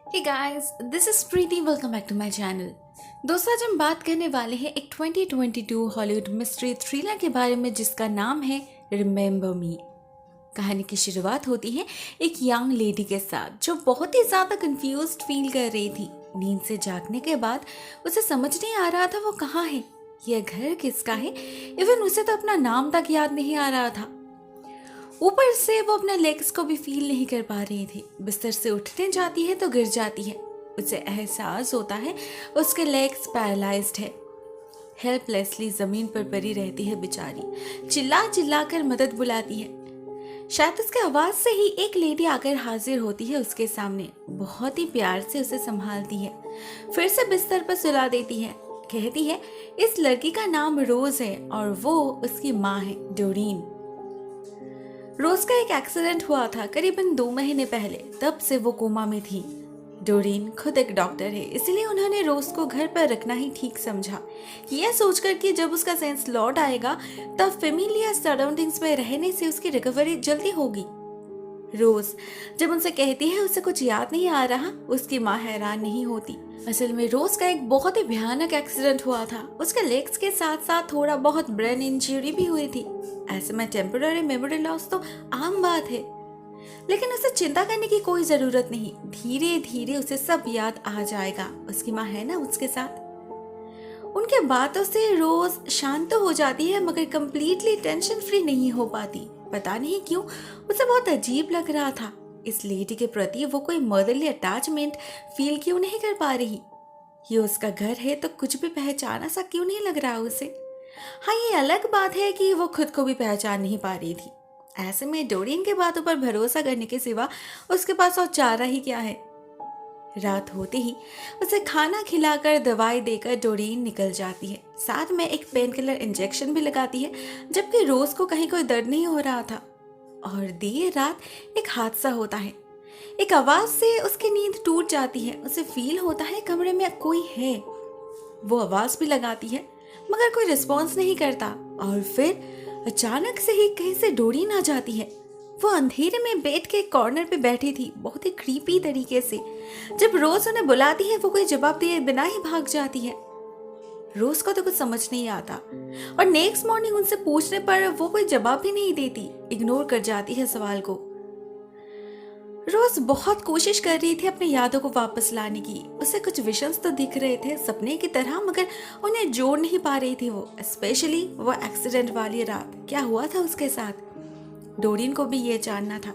Hey guys, this is Preeti. Welcome back to my channel. दोस्तों, आज हम बात करने वाले हैं एक 2022 हॉलीवुड मिस्ट्री थ्रिलर के बारे में जिसका नाम है रिमेंबर मी। कहानी की शुरुआत होती है एक यंग लेडी के साथ जो बहुत ही ज़्यादा कंफ्यूज्ड फील कर रही थी। नींद से जागने के बाद उसे समझ नहीं आ रहा था वो कहाँ है, यह घर किसका है। इवन उसे तो अपना नाम तक याद नहीं आ रहा था। ऊपर से वो अपने लेग्स को भी फील नहीं कर पा रही थी। बिस्तर से उठने जाती है तो गिर जाती है। उसे एहसास होता है उसके लेग्स पैरालाइज्ड है। हेल्पलेसली जमीन पर पड़ी रहती है बेचारी। चिल्ला चिल्ला कर मदद बुलाती है। शायद उसके आवाज से ही एक लेडी आकर हाजिर होती है उसके सामने। बहुत ही प्यार से उसे संभालती है, फिर से बिस्तर पर सुला देती है। कहती है इस लड़की का नाम रोज है और वो उसकी माँ है, डोरीन। रोज का एक एक्सीडेंट हुआ था करीबन 2 महीने पहले। तब से वो कोमा में थी। डोरीन खुद एक डॉक्टर है, इसलिए उन्होंने रोज को घर पर रखना ही ठीक समझा। यह सोचकर कि जब उसका सेंस लौट आएगा तब फेमिलियर सराउंडिंग्स में रहने से उसकी रिकवरी जल्दी होगी। रोज जब उनसे कहती है उसे कुछ याद नहीं आ रहा, उसकी माँ हैरान नहीं होती। असल में रोज का एक बहुत ही भयानक एक्सीडेंट हुआ था। उसके लेग्स के साथ साथ थोड़ा बहुत ब्रेन इंजरी भी हुई थी। ऐसे में टेम्पररी मेमोरी लॉस तो आम बात है, लेकिन उसे चिंता करने की कोई जरूरत नहीं। धीरे धीरे उसे सब याद आ जाएगा। उसकी माँ है ना उसके साथ। उनके बातों से रोज शांत तो हो जाती है, मगर कंप्लीटली टेंशन फ्री नहीं हो पाती। पता नहीं क्यों उसे बहुत अजीब लग रहा था। इस लेडी के प्रति वो कोई मदरली अटैचमेंट फील क्यों नहीं कर पा रही। ये उसका घर है तो कुछ भी पहचाना सा क्यों नहीं लग रहा उसे। हाँ, ये अलग बात है कि वो खुद को भी पहचान नहीं पा रही थी। ऐसे में डोरीन के बातों पर भरोसा करने के सिवा उसके पास और चारा ही क्या है। रात होते ही उसे खाना खिलाकर दवाई देकर डोरीन निकल जाती है। साथ में एक पेन किलर इंजेक्शन भी लगाती है, जबकि रोज को कहीं कोई दर्द नहीं हो रहा था। और देर रात एक हादसा होता है। एक आवाज से उसकी नींद टूट जाती है। उसे फील होता है कमरे में कोई है। वो आवाज भी लगाती है मगर कोई रिस्पॉन्स नहीं करता। और फिर अचानक से ही कहीं से डोरीन आ जाती है। वो अंधेरे में बेड के कॉर्नर पे बैठी थी, बहुत ही क्रीपी तरीके से। जब रोज उन्हें बुलाती है वो कोई जवाब दिए बिना ही भाग जाती है। रोज को तो कुछ समझ नहीं आता और नेक्स्ट मॉर्निंग उनसे पूछने पर वो कोई जवाब भी नहीं देती, इग्नोर कर जाती है सवाल को। रोज बहुत कोशिश कर रही थी अपनी यादों को वापस लाने की। उसे कुछ विजन्स तो दिख रहे थे सपने की तरह, मगर उन्हें जोड़ नहीं पा रही थी वो। स्पेशली वो एक्सीडेंट वाली रात, क्या हुआ था उसके साथ। डोरीन को भी ये जानना था।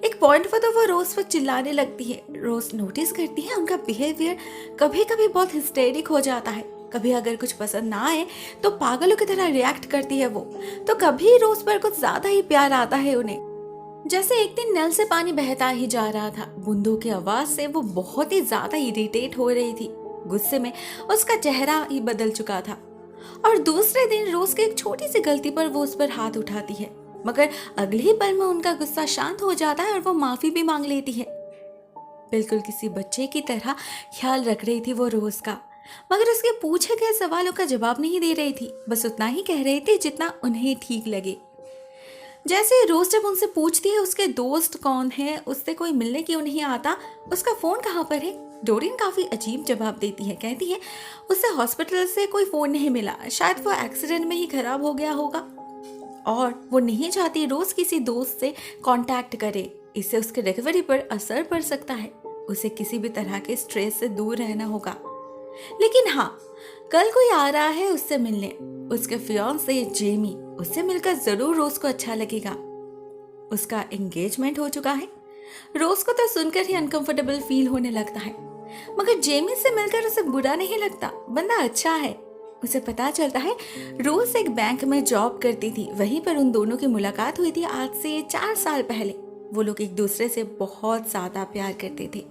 एक पॉइंट पर तो वो रोज पर चिल्लाने लगती है। रोज नोटिस करती है उनका बिहेवियर कभी कभी बहुत हिस्टेरिक हो जाता है। कभी अगर कुछ पसंद ना आए तो पागलों की तरह रिएक्ट करती है वो, तो कभी रोज पर कुछ ज्यादा ही प्यार आता है उन्हें। जैसे एक दिन नल से पानी बहता ही जा रहा था। बूंदों की आवाज से वो बहुत ही ज्यादा इरिटेट हो रही थी। गुस्से में उसका चेहरा ही बदल चुका था। और दूसरे दिन रोज की एक छोटी सी गलती पर वो उस पर हाथ उठाती है, मगर अगले ही पल में उनका गुस्सा शांत हो जाता है और वो माफी भी मांग लेती है। बिल्कुल किसी बच्चे की तरह ख्याल रख रही थी वो रोज का, मगर उसके पूछे गए सवालों का जवाब नहीं दे रही थी। बस उतना ही कह रही थी जितना उन्हें ठीक लगे। जैसे रोज जब उनसे पूछती है उसके दोस्त कौन है, उससे कोई मिलने क्यों नहीं आता, उसका फोन कहाँ पर है, डोरीन काफी अजीब जवाब देती है। कहती है उसे हॉस्पिटल से कोई फोन नहीं मिला, शायद वो एक्सीडेंट में ही खराब हो गया होगा। और वो नहीं चाहती रोज किसी दोस्त से कांटेक्ट करे, इससे उसके रिकवरी पर असर पड़ सकता है। उसे किसी भी तरह के स्ट्रेस से दूर रहना होगा। लेकिन हाँ, कल कोई आ रहा है उससे मिलने, उसके फियांसे जेमी। उससे मिलकर जरूर रोज को अच्छा लगेगा। उसका एंगेजमेंट हो चुका है। रोज को तो सुनकर ही अनकंफर्टेबल फील होने लगता है, मगर जेमी से मिलकर उसे बुरा नहीं लगता। बंदा अच्छा है। उसे पता चलता है रोज एक बैंक में जॉब करती थी, वहीं पर उन दोनों की मुलाकात हुई थी आज से 4 साल पहले। वो लोग एक दूसरे से बहुत ज्यादा प्यार करते थे।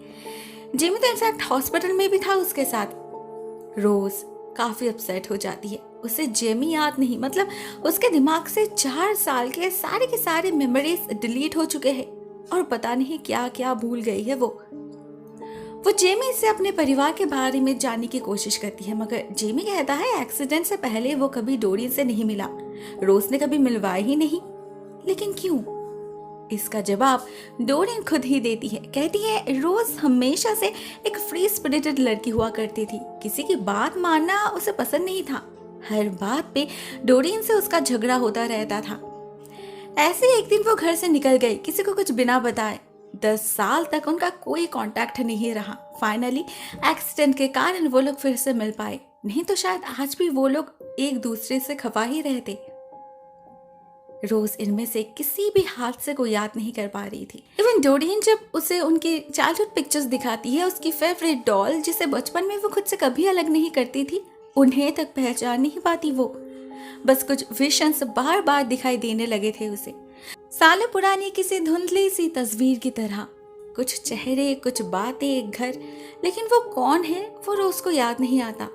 जेमी तो इनफैक्ट हॉस्पिटल में भी था उसके साथ। रोज काफी अपसेट हो जाती है। उसे जेमी याद नहीं, मतलब उसके दिमाग से 4 साल के सारे मेमोरीज डिलीट हो चुके हैं और पता नहीं क्या क्या भूल गई है वो जेमी से अपने परिवार के बारे में जानने की कोशिश करती है, मगर जेमी कहता है एक्सीडेंट से पहले वो कभी डोरीन से नहीं मिला, रोज ने कभी मिलवाया ही नहीं। लेकिन क्यों? इसका जवाब डोरियन खुद ही देती है। कहती है रोज हमेशा से एक फ्री स्पिरिटेड लड़की हुआ करती थी, किसी की बात मानना उसे पसंद नहीं था। हर बात पे डोरियन से उसका झगड़ा होता रहता था। ऐसे एक दिन वो घर से निकल गई, किसी को कुछ बिना बताए। 10 साल तक उनका कोई कांटेक्ट नहीं रहा। फाइनली एक्सीडेंट के कारण वो लोग फिर से मिल पाए, नहीं तो शायद आज भी वो लोग एक दूसरे से खफा ही रहते। रोज इनमें से किसी भी हादसे को याद नहीं कर पा रही थी। इवन डोरियन जब उसे उनकी चाइल्डहुड पिक्चर्स दिखाती है, उसकी फेवरेट डॉल जिसे बचपन में वो खुद से कभी अलग नहीं करती थी, उन्हें तक पहचान नहीं पाती वो। बस कुछ विजन्स बार बार दिखाई देने लगे थे उसे, सालों पुरानी किसी धुंधली सी तस्वीर की तरह। कुछ चेहरे, कुछ बातें, घर, लेकिन वो कौन है वो रोज को याद नहीं आता।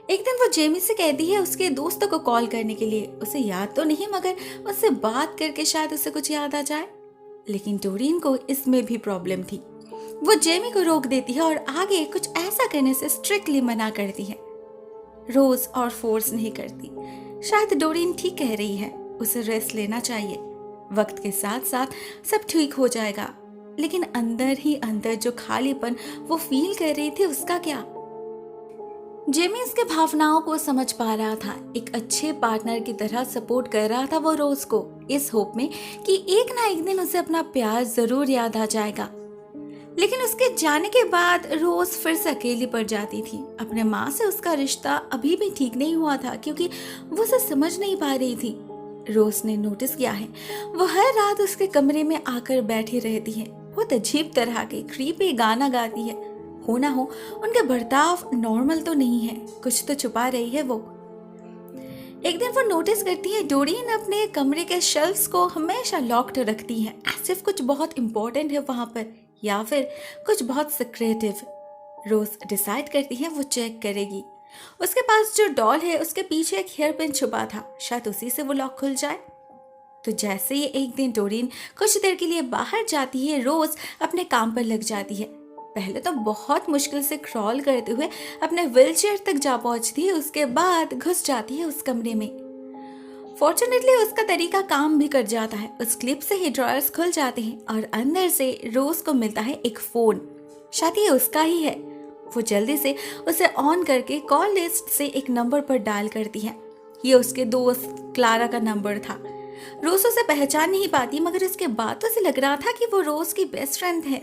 एक दिन वो जेमी से कहती है उसके दोस्तों को कॉल करने के लिए। उसे याद तो नहीं, मगर उससे बात करके शायद उसे कुछ याद आ जाए। लेकिन डोरियन को इसमें भी प्रॉब्लम थी। वो जेमी को रोक देती है और आगे कुछ ऐसा करने से स्ट्रिक्टली मना करती है। रोज और फोर्स नहीं करती। शायद डोरियन ठीक कह रही है, उसे रेस्ट लेना चाहिए। वक्त के साथ साथ सब ठीक हो जाएगा। लेकिन अंदर ही अंदर जो खालीपन वो फील कर रही थी, उसका क्या? जेमी उसके भावनाओं को समझ पा रहा था। एक अच्छे पार्टनर की तरह सपोर्ट कर रहा था वो रोज को, इस होप में कि एक ना एक दिन उसे अपना प्यार जरूर याद आ जाएगा। लेकिन उसके जाने के बाद रोज फिर से अकेली पड़ जाती थी। अपने माँ से उसका रिश्ता अभी भी ठीक नहीं हुआ था, क्योंकि वो उसे समझ नहीं पा रही थी। रोज ने नोटिस किया है वो हर रात उसके कमरे में आकर बैठी रहती है। बहुत अजीब तरह के क्रीपी गाना गाती है। हो ना हो उनके बर्ताव नॉर्मल तो नहीं है, कुछ तो छुपा रही है वो। एक दिन वो नोटिस करती है डोरियन अपने कमरे के शेल्फ्स को हमेशा लॉक्ड रखती है, एज़ इफ कुछ बहुत इंपॉर्टेंट है वहां पर, या फिर कुछ बहुत सिक्रेटिव। रोज डिसाइड करती है वो चेक करेगी। उसके पास जो डॉल है उसके पीछे एक हेयर पिन छुपा था, शायद उसी से वो लॉक खुल जाए। तो जैसे ही एक दिन डोरियन कुछ देर के लिए बाहर जाती है, रोज अपने काम पर लग जाती है। पहले तो बहुत मुश्किल से क्रॉल करते हुए अपने व्हीलचेयर तक जा पहुंचती है, उसके बाद घुस जाती है उस कमरे में। फॉर्चुनेटली उसका तरीका काम भी कर जाता है। उस क्लिप से ही ड्रॉयर्स खुल जाते हैं और अंदर से रोज को मिलता है एक फोन। शायद ये उसका ही है। वो जल्दी से उसे ऑन करके कॉल लिस्ट से एक नंबर पर डायल करती है। ये उसके दोस्त क्लारा का नंबर था। रोज उसे पहचान नहीं पाती, मगर उसके बातों से लग रहा था कि वो रोज की बेस्ट फ्रेंड है।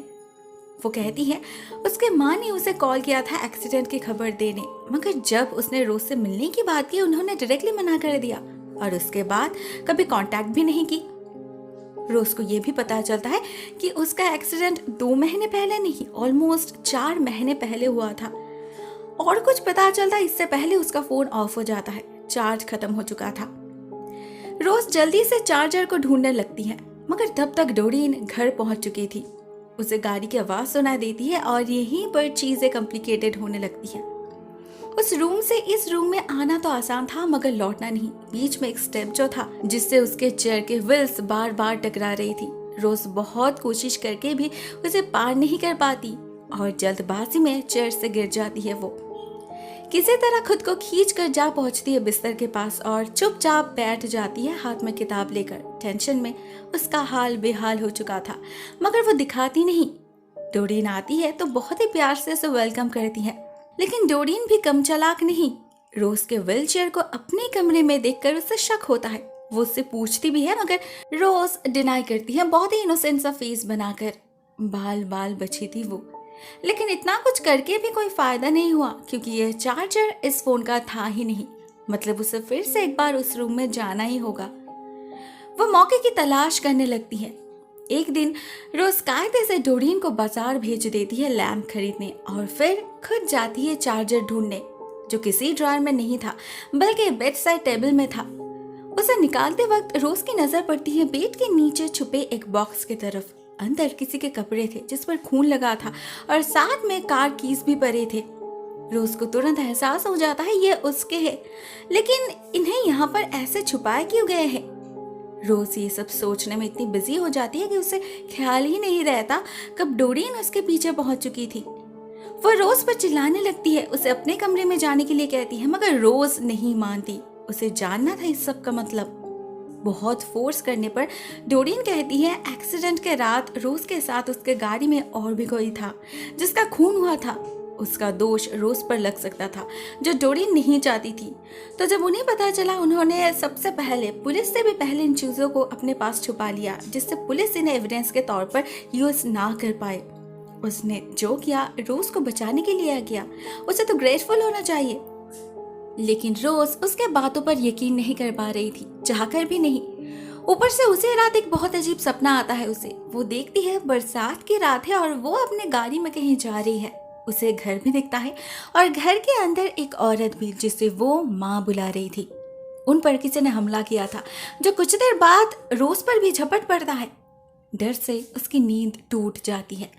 वो कहती है उसके माँ ने उसे कॉल किया था एक्सीडेंट की खबर देने, मगर जब उसने रोज से मिलने की बात की उन्होंने डायरेक्टली मना कर दिया और उसके बाद कभी कांटेक्ट भी नहीं की। रोज को ये भी पता चलता है कि उसका एक्सीडेंट 2 महीने पहले नहीं, ऑलमोस्ट 4 महीने पहले हुआ था। और कुछ पता चलता इससे पहले उसका फोन ऑफ हो जाता है, चार्ज खत्म हो चुका था। रोज जल्दी से चार्जर को ढूंढने लगती है, मगर तब तक डोरियन घर पहुंच चुकी थी। उसे गाड़ी की आवाज सुनाई देती है और यहीं पर चीजें कॉम्प्लिकेटेड होने लगती हैं। उस रूम से इस रूम में आना तो आसान था, मगर लौटना नहीं। बीच में एक स्टेप जो था जिससे उसके चेयर के व्हील्स बार बार टकरा रही थी। रोज बहुत कोशिश करके भी उसे पार नहीं कर पाती और जल्दबाजी में चेयर से गिर जाती है। वो किसी तरह खुद को खींच कर जा पहुंचती है बिस्तर के पास और चुपचाप बैठ जाती है, हाथ में किताब लेकर। टेंशन में उसका हाल बेहाल हो चुका था, मगर वो दिखाती नहीं। डोरियन आती है तो बहुत ही प्यार से उसे वेलकम करती है, लेकिन डोरियन भी कम चालाक नहीं। रोज के व्हीलचेयर को अपने कमरे में देखकर उसे शक होता है। वो उससे पूछती भी है, मगर रोज डिनाई करती है, बहुत ही इनोसेंट सा फेस बनाकर। बाल बाल बची थी वो, लेकिन इतना कुछ करके भी कोई फायदा नहीं हुआ, क्योंकि यह चार्जर इस फोन का था ही नहीं। मतलब उसे फिर से एक बार उस रूम में जाना ही होगा। वो मौके की तलाश करने लगती है। एक दिन रोज कायदे से डोरियन को बाजार भेज देती है लैम्प खरीदने और फिर खुद जाती है चार्जर ढूंढने, जो किसी ड्रॉयर में नहीं था बल्कि बेड साइड टेबल में था। उसे निकालते वक्त रोज की नजर पड़ती है बेड के नीचे छुपे एक बॉक्स की तरफ। अंदर किसी के कपड़े थे जिस पर खून लगा था और साथ में कार कीज भी पड़े थे। रोज को तुरंत एहसास हो जाता है ये उसके हैं, लेकिन इन्हें यहाँ पर ऐसे छुपाए क्यों गए हैं। रोज ये सब सोचने में इतनी बिजी हो जाती है कि उसे ख्याल ही नहीं रहता कब डोरियन उसके पीछे पहुंच चुकी थी। वो रोज पर चिल्लाने लगती है, उसे अपने कमरे में जाने के लिए कहती है, मगर रोज नहीं मानती। उसे जानना था इस सब का मतलब। बहुत फोर्स करने पर डोरिन कहती है एक्सीडेंट के रात रोज के साथ उसके गाड़ी में और भी कोई था जिसका खून हुआ था। उसका दोष रोज पर लग सकता था जो डोरिन नहीं चाहती थी। तो जब उन्हें पता चला उन्होंने सबसे पहले पुलिस से भी पहले इन चीज़ों को अपने पास छुपा लिया जिससे पुलिस इन्हें एविडेंस के तौर पर यूज ना कर पाए। उसने जो किया रोज को बचाने के लिए किया, उसे तो ग्रेटफुल होना चाहिए। लेकिन रोज उसके बातों पर यकीन नहीं कर पा रही थी, चाहकर भी नहीं। ऊपर से उसी रात एक बहुत अजीब सपना आता है उसे। वो देखती है बरसात की रात है और वो अपने गाड़ी में कहीं जा रही है। उसे घर भी दिखता है और घर के अंदर एक औरत भी जिसे वो माँ बुला रही थी। उन पर किसी ने हमला किया था जो कुछ देर बाद रोज पर भी झपट पड़ता है। डर से उसकी नींद टूट जाती है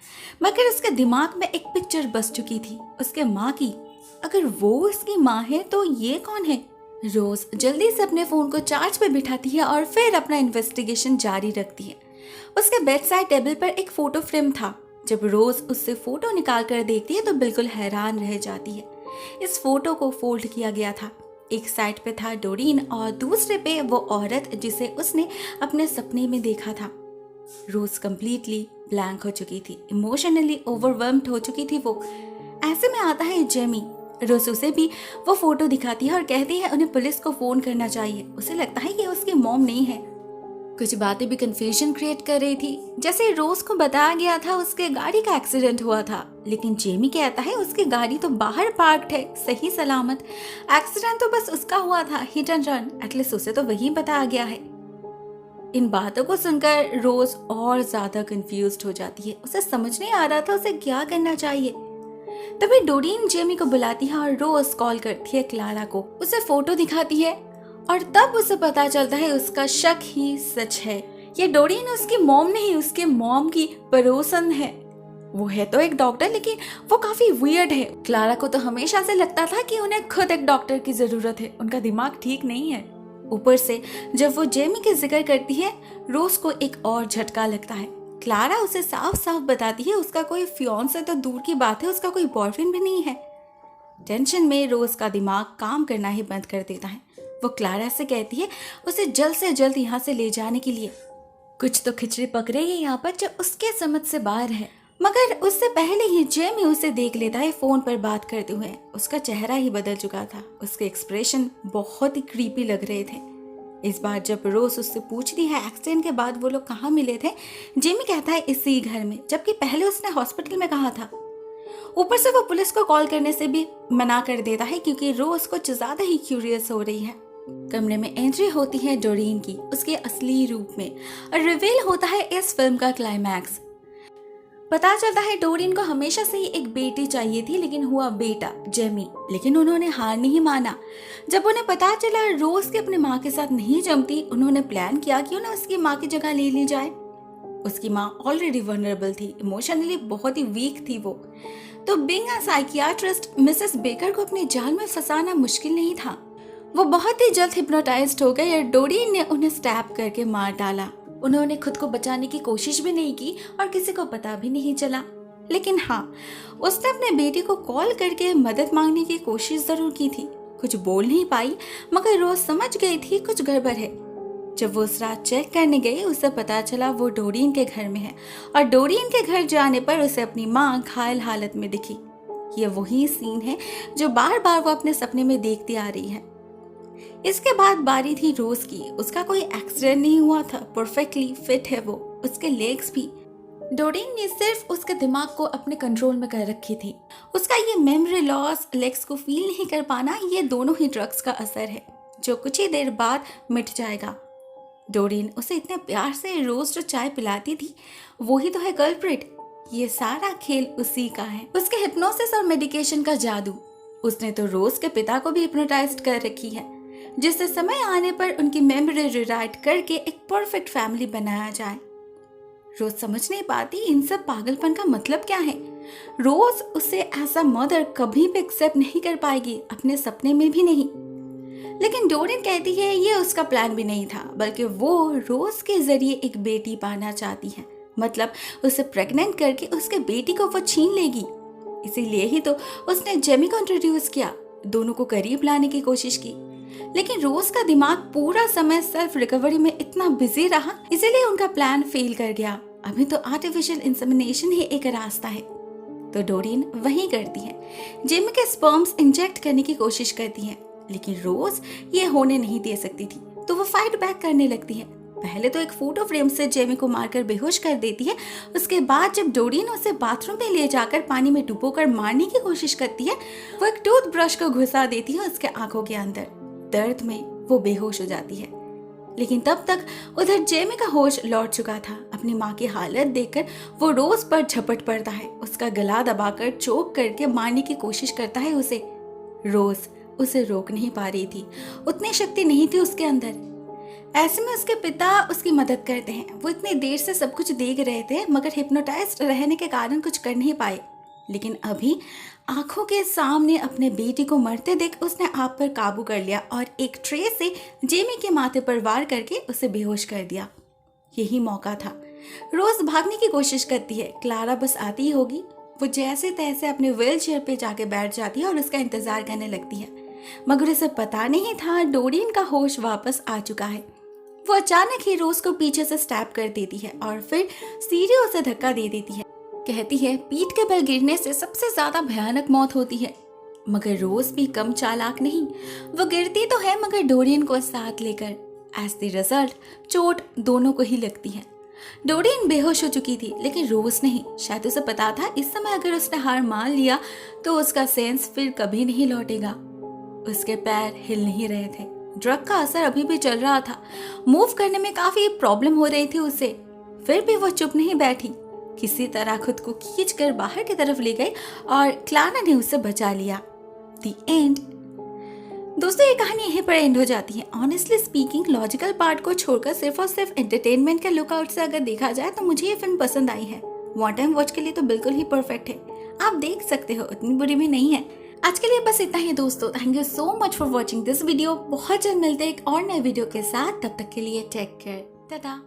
मगर उसके दिमाग में एक पिक्चर बस चुकी थी उसके माँ की। अगर वो उसकी माँ है तो ये कौन है? रोज जल्दी से अपने फोन को चार्ज पे बिठाती है और फिर अपना इन्वेस्टिगेशन जारी रखती है। उसके बेड साइड टेबल पर एक फोटो फ्रेम था। जब रोज उससे फोटो निकाल कर देखती है तो बिल्कुल हैरान रह जाती है। इस फोटो को फोल्ड किया गया था। एक साइड पे था डोरिन और दूसरे पे वो औरत जिसे उसने अपने सपने में देखा था। रोज कंप्लीटली ब्लैंक हो चुकी थी, इमोशनली ओवरवेल्म्ड हो चुकी थी वो। ऐसे में आता है जेमी। रोज उसे भी वो फोटो दिखाती है और कहती है उन्हें पुलिस को फोन करना चाहिए। उसे लगता है कि उसकी मॉम नहीं है। कुछ बातें भी कंफ्यूजन क्रिएट कर रही थी। जैसे रोज को बताया गया था उसके गाड़ी का एक्सीडेंट हुआ था, लेकिन जेमी कहता है उसकी गाड़ी तो बाहर पार्क्ड है सही सलामत। एक्सीडेंट तो बस उसका हुआ था, हिट एंड रन। एटलीस्ट उसे तो वही बताया गया है। इन बातों को सुनकर रोज और ज्यादा कंफ्यूज्ड हो जाती है। उसे समझ नहीं आ रहा था उसे क्या करना चाहिए। तभी डोरिन जेमी को बुलाती है और रोज कॉल करती है क्लारा को, उसे फोटो दिखाती है और तब उसे पता चलता है उसका शक ही सच है। ये डोरिन उसकी मॉम नहीं, उसके मॉम की पड़ोसन है। वो है तो एक डॉक्टर लेकिन वो काफी वियर्ड है। क्लारा को तो हमेशा से लगता था कि उन्हें खुद एक डॉक्टर की जरूरत है, उनका दिमाग ठीक नहीं है। ऊपर से जब वो जेमी के जिक्र करती है रोज को एक और झटका लगता है। क्लारा उसे साफ साफ बताती है उसका कोई फियांसे तो दूर की बात है, उसका कोई बॉयफ्रेंड भी नहीं है। टेंशन में रोज का दिमाग काम करना ही बंद कर देता है। वो क्लारा से कहती है उसे जल्द से जल्द यहाँ से ले जाने के लिए। कुछ तो खिचड़ी पक रही है यहाँ पर जो उसके समझ से बाहर है। मगर उससे पहले ही जेमी उसे देख लेता है फोन पर बात करते हुए। उसका चेहरा ही बदल चुका था, उसके एक्सप्रेशन बहुत ही क्रीपी लग रहे थे। इस बार जब रोज उससे पूछती है एक्सीडेंट के बाद वो लोग कहाँ मिले थे, जेमी कहता है इसी घर में, जबकि पहले उसने हॉस्पिटल में कहा था। ऊपर से वो पुलिस को कॉल करने से भी मना कर देता है क्योंकि रोज कुछ ज्यादा ही क्यूरियस हो रही है। कमरे में एंट्री होती है डोरिन की उसके असली रूप में और रिवील होता है इस फिल्म का क्लाइमैक्स। पता चलता है डोरिन को हमेशा से ही एक बेटी चाहिए थी लेकिन हुआ बेटा जेमी, लेकिन उन्होंने हार नहीं माना। जब उन्हें पता चला रोज के अपने माँ के साथ नहीं जमती, उन्होंने प्लान किया कि उन्हें उसकी माँ की जगह ले ली जाए। उसकी माँ ऑलरेडी वनरेबल थी, इमोशनली बहुत ही वीक थी वो। तो being a psychiatrist Mrs baker को अपने जाल में फंसाना मुश्किल नहीं था। वो बहुत ही जल्द हिप्नोटाइज्ड हो गए और डोरिन ने उन्हें स्टैब करके मार डाला। उन्होंने खुद को बचाने की कोशिश भी नहीं की और किसी को पता भी नहीं चला। लेकिन हाँ, उसने अपने बेटी को कॉल करके मदद मांगने की कोशिश जरूर की थी। कुछ बोल नहीं पाई मगर रोज समझ गई थी कुछ गड़बड़ है। जब वो उस रात चेक करने गई उसे पता चला वो डोरिन के घर में है और डोरिन के घर जाने पर उसे अपनी माँ घायल हालत में दिखी। ये वही सीन है जो बार बार वो अपने सपने में देखती आ रही है। इसके बाद बारी थी रोज की। उसका कोई एक्सीडेंट नहीं हुआ था, परफेक्टली फिट है वो, उसके लेग्स भी। डोरिन ने सिर्फ उसके दिमाग को अपने कंट्रोल में कर रखी थी। उसका ये मेमोरी लॉस, लेग्स को फील नहीं कर पाना, ये दोनों ही ड्रग्स का असर है जो कुछ ही देर बाद मिट जाएगा। डोरिन उसे इतने प्यार से रोज जो चाय पिलाती थी वही तो है कल्प्रिट। ये सारा खेल उसी का है, उसके हिप्नोसिस और मेडिकेशन का जादू। उसने तो रोज के पिता को भी हिप्नोटाइज्ड कर रखी है जिससे समय आने पर उनकी मेमोरी रिराइट करके एक परफेक्ट फैमिली बनाया जाए। रोज समझ नहीं पाती इन सब पागलपन का मतलब क्या है। रोज उसे एज अ मदर कभी भी एक्सेप्ट नहीं कर पाएगी, अपने सपने में भी नहीं। लेकिन डोरिन कहती है ये उसका प्लान भी नहीं था, बल्कि वो रोज के जरिए एक बेटी पाना चाहती है। मतलब उसे प्रेग्नेंट करके उसके बेटी को वो छीन लेगी। इसीलिए ही तो उसने जेमी को इंट्रोड्यूस किया, दोनों को करीब लाने की कोशिश की। लेकिन रोज का दिमाग पूरा समय सेल्फ रिकवरी में इतना बिजी रहा, इसीलिए उनका प्लान फेल कर गया। अभी तो आर्टिफिशियल इंसेमिनेशन ही एक रास्ता है। तो डोरियन वही करती है, जेमी के स्पर्म्स इंजेक्ट करने की कोशिश करती है, लेकिन रोज ये होने नहीं दे सकती थी, तो वो फाइट बैक करने लगती है। पहले तो एक फोटो फ्रेम से जेमी को मारकर बेहोश कर देती है। उसके बाद जब डोरियन उसे बाथरूम में ले जाकर पानी में डुबोकर मारने की कोशिश करती है, वो एक टूथब्रश को घुसा देती है उसके आंखों के अंदर। दर्द में वो बेहोश हो जाती है। लेकिन तब तक उधर जेमी का होश लौट चुका था। अपनी माँ की हालत देखकर वो रोज पर झपट पड़ता है, उसका गला दबाकर चोक करके मारने की कोशिश करता है उसे। रोज उसे रोक नहीं पा रही थी, उतनी शक्ति नहीं थी उसके अंदर। ऐसे में उसके पिता उसकी मदद करते हैं। वो इतनी देर से सब कुछ देख रहे थे, मगर हिप्नोटाइज्ड रहने के कारण कुछ कर नहीं पाए। लेकिन अभी आंखों के सामने अपने बेटी को मरते देख उसने आप पर काबू कर लिया और एक ट्रे से जेमी के माथे पर वार करके उसे बेहोश कर दिया। यही मौका था। रोज भागने की कोशिश करती है, क्लारा बस आती ही होगी। वो जैसे तैसे अपने व्हील चेयर पे जाके बैठ जाती है और उसका इंतजार करने लगती है, मगर उसे पता नहीं था डोरियन का होश वापस आ चुका है। वो अचानक ही रोज को पीछे से स्टैप कर देती है और फिर सीढ़ियों से धक्का दे देती है। कहती है पीठ के बल गिरने से सबसे ज्यादा भयानक मौत होती है, मगर रोज भी कम चालाक नहीं। वो गिरती तो है मगर डोरियन को साथ लेकर। एज द रिजल्ट चोट दोनों को ही लगती है। डोरियन बेहोश हो चुकी थी, लेकिन रोज नहीं। शायद उसे पता था इस समय अगर उसने हार मान लिया तो उसका सेंस फिर कभी नहीं लौटेगा। उसके पैर हिल नहीं रहे थे, ड्रग का असर अभी भी चल रहा था। मूव करने में काफी प्रॉब्लम हो रही थी उसे। फिर भी वो चुप नहीं बैठी, किसी तरह खुद को खींचकर बाहर की तरफ ले गई और क्लारा ने उसे बचा लिया। The end. दोस्तों, ये कहानी यहीं पर एंड हो जाती है। ऑनेस्टली स्पीकिंग, लॉजिकल पार्ट को छोड़कर सिर्फ और सिर्फ एंटरटेनमेंट के लुकआउट से अगर देखा जाए तो मुझे ये फिल्म पसंद आई है। वन टाइम वॉच के लिए तो बिल्कुल ही परफेक्ट है। आप देख सकते हो, उतनी बुरी भी नहीं है। आज के लिए बस इतना ही दोस्तों। Thank you so much for watching this video. बहुत जल्द मिलते हैं एक और नए वीडियो के साथ। तब तक के लिए टेक केयर, टाटा।